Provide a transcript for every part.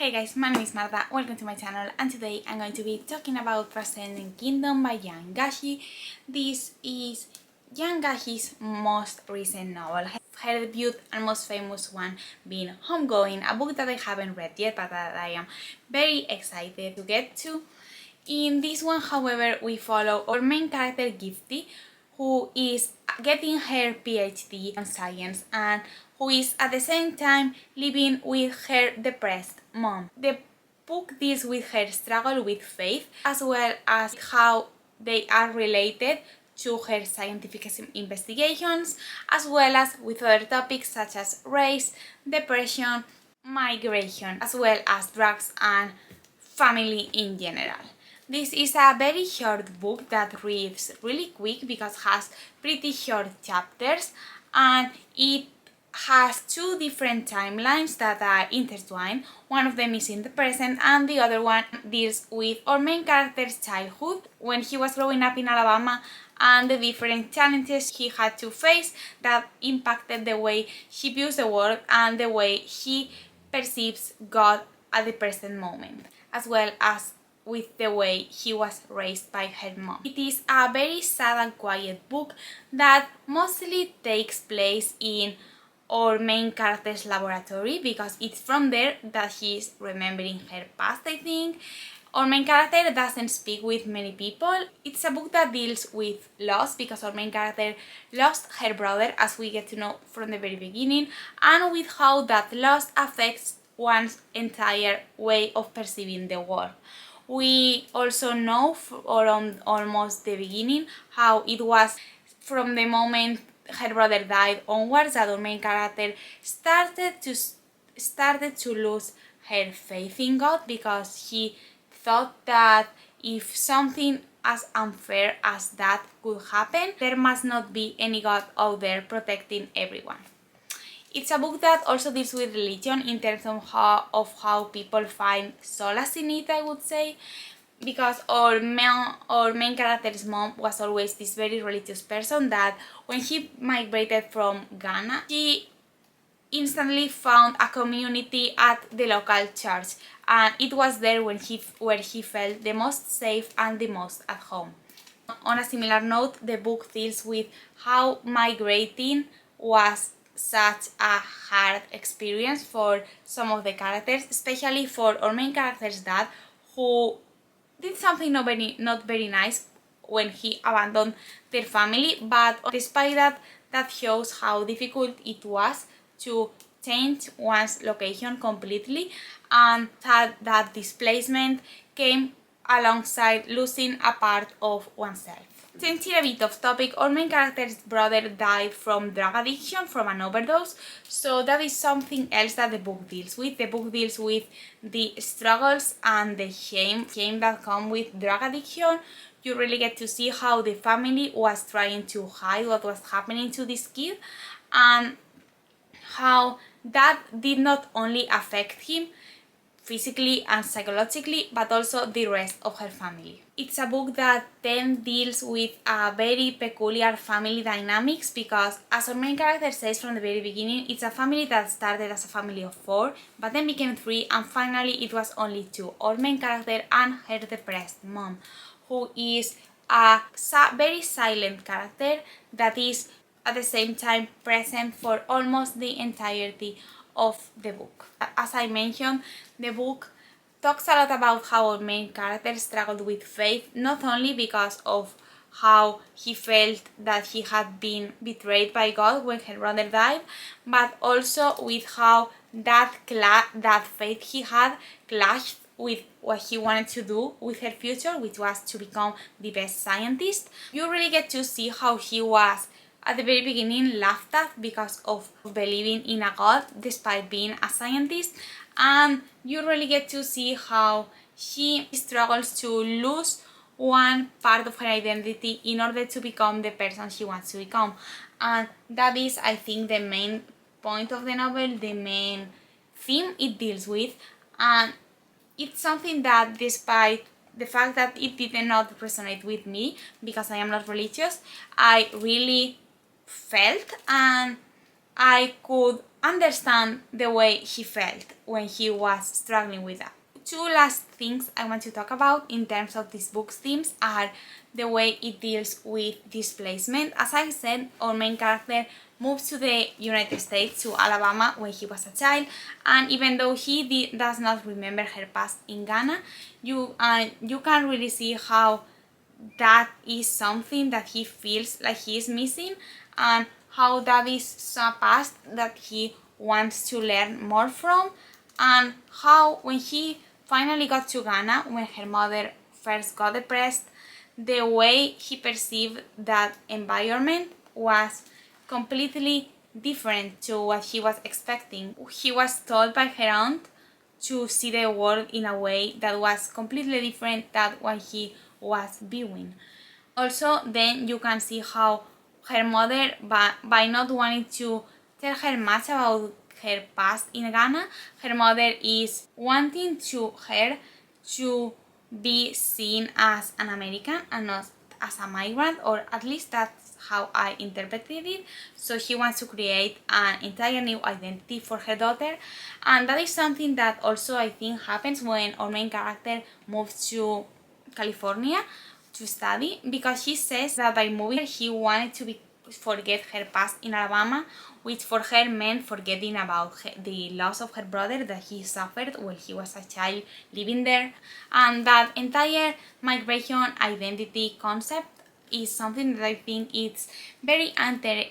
Hey guys, my name is Marta, welcome to my channel, and today I'm going to be talking about Transcendent Kingdom by Yaa Gyasi. This is Yaa Gyasi's most recent novel, her debut and most famous one being Homegoing, a book that I haven't read yet but that I am very excited to get to. In this one, however, we follow our main character Gifty, who is getting her PhD in science and who is at the same time living with her depressed mom. The book deals with her struggle with faith as well as how they are related to her scientific investigations, as well as with other topics such as race, depression, migration, as well as drugs and family in general. This is a very short book that reads really quick because it has pretty short chapters, and it has two different timelines that are intertwined. One of them is in the present and the other one deals with our main character's childhood when he was growing up in Alabama and the different challenges he had to face that impacted the way he views the world and the way he perceives God at the present moment, as well as with the way he was raised by her mom. It is a very sad and quiet book that mostly takes place in our main character's laboratory because it's from there that he is remembering her past, I think. Our main character doesn't speak with many people. It's a book that deals with loss because our main character lost her brother, as we get to know from the very beginning, and with how that loss affects one's entire way of perceiving the world. We also know from almost the beginning how it was from the moment her brother died onwards that our main character started to lose her faith in God because he thought that if something as unfair as that could happen, there must not be any God out there protecting everyone. It's a book that also deals with religion in terms of how people find solace in it, I would say, because our main character's mom was always this very religious person that when he migrated from Ghana, she instantly found a community at the local church, and it was there where he felt the most safe and the most at home. On a similar note, the book deals with how migrating was such a hard experience for some of the characters, especially for our main character's dad, who did something not very nice when he abandoned their family, but despite that, that shows how difficult it was to change one's location completely, and that displacement came alongside losing a part of oneself. Changing a bit of topic, our main character's brother died from drug addiction, from an overdose, so that is something else that the book deals with. The book deals with the struggles and the shame that come with drug addiction. You really get to see how the family was trying to hide what was happening to this kid, and how that did not only affect him physically and psychologically, but also the rest of her family. It's a book that then deals with a very peculiar family dynamics because, as our main character says from the very beginning, it's a family that started as a family of 4, but then became 3, and finally it was only 2, our main character and her depressed mom, who is a very silent character that is at the same time present for almost the entirety of the book. As I mentioned, the book talks a lot about how our main character struggled with faith, not only because of how he felt that he had been betrayed by God when her brother died, but also with how that faith he had clashed with what he wanted to do with her future, which was to become the best scientist. You really get to see how he was at the very beginning laughed at because of believing in a God despite being a scientist, and you really get to see how she struggles to lose one part of her identity in order to become the person she wants to become. And that is, I think, the main point of the novel, the main theme it deals with, and it's something that, despite the fact that it did not resonate with me because I am not religious, I really felt and I could understand the way he felt when he was struggling with that. Two last things I want to talk about in terms of this book's themes are the way it deals with displacement. As I said, our main character moved to the United States, to Alabama, when he was a child, and even though he does not remember her past in Ghana, you can really see how that is something that he feels like he is missing, and how that is a past that he wants to learn more from, and how when he finally got to Ghana, when her mother first got depressed, the way he perceived that environment was completely different to what he was expecting. He was told by her aunt to see the world in a way that was completely different than what he was viewing. Also, then you can see how her mother, by not wanting to tell her much about her past in Ghana, her mother is wanting her to be seen as an American and not as a migrant, or at least that's how I interpreted it. So she wants to create an entire new identity for her daughter, and that is something that also I think happens when our main character moves to California to study, because she says that by moving he wanted to forget her past in Alabama, which for her meant forgetting about the loss of her brother that he suffered when he was a child living there. And that entire migration identity concept is something that I think it's very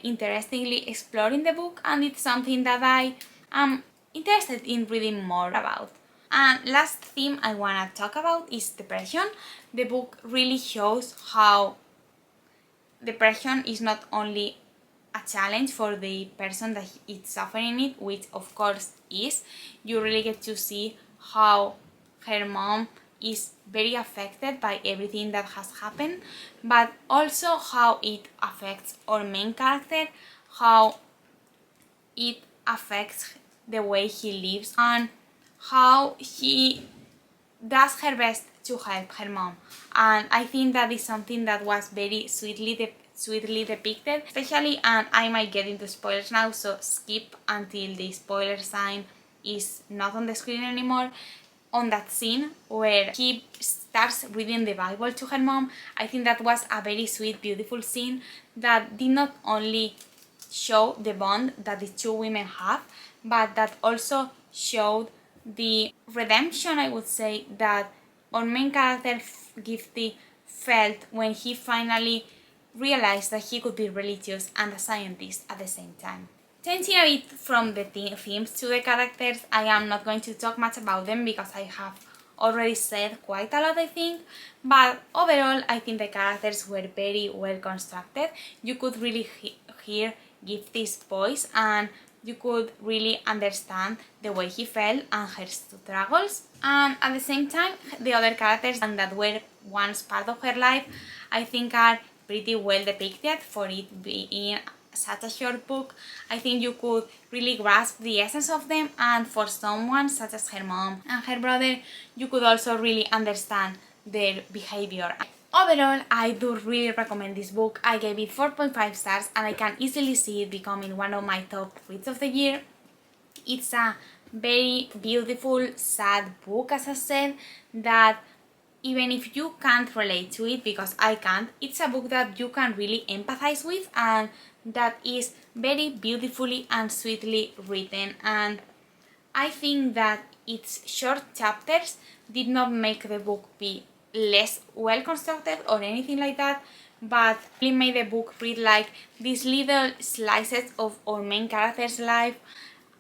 interestingly explored in the book, and it's something that I am interested in reading more about. And last theme I want to talk about is depression. The book really shows how depression is not only a challenge for the person that is suffering it, which of course is. You really get to see how her mom is very affected by everything that has happened, but also how it affects our main character, how it affects the way he lives, and how he does her best to help her mom. And I think that is something that was very sweetly depicted, especially, and I might get into spoilers now, so skip until the spoiler sign is not on the screen anymore. On that scene where he starts reading the Bible to her mom, I think that was a very sweet, beautiful scene that did not only show the bond that the two women have, but that also showed the redemption, I would say, that our main character Gifty felt when he finally realized that he could be religious and a scientist at the same time. Changing a bit from the themes to the characters, I am not going to talk much about them because I have already said quite a lot, I think, but overall I think the characters were very well constructed. You could really hear Gifty's voice, and you could really understand the way he felt and her struggles, and at the same time the other characters that were once part of her life I think are pretty well depicted. For it being such a short book, I think you could really grasp the essence of them, and for someone such as her mom and her brother, you could also really understand their behavior. Overall, I do really recommend this book. I gave it 4.5 stars and I can easily see it becoming one of my top reads of the year. It's a very beautiful, sad book, as I said, that even if you can't relate to it, because I can't, it's a book that you can really empathize with, and that is very beautifully and sweetly written. And I think that its short chapters did not make the book be less well constructed or anything like that, but it made the book read like these little slices of our main character's life,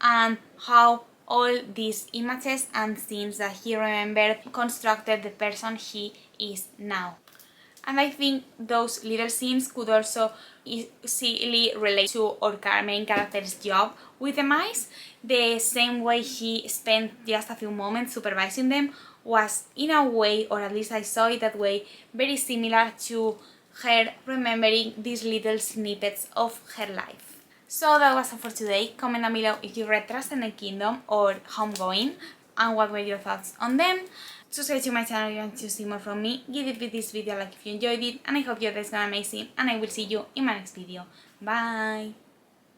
and how all these images and scenes that he remembered constructed the person he is now. And I think those little scenes could also easily relate to our main character's job with the mice. The same way he spent just a few moments supervising them was, in a way, or at least I saw it that way, very similar to her remembering these little snippets of her life. So that was all for today. Comment down below if you read Transcendent Kingdom or Homegoing and what were your thoughts on them. Subscribe to my channel if you want to see more from me. Give this video a like if you enjoyed it, and I hope your day is going amazing, and I will see you in my next video. Bye!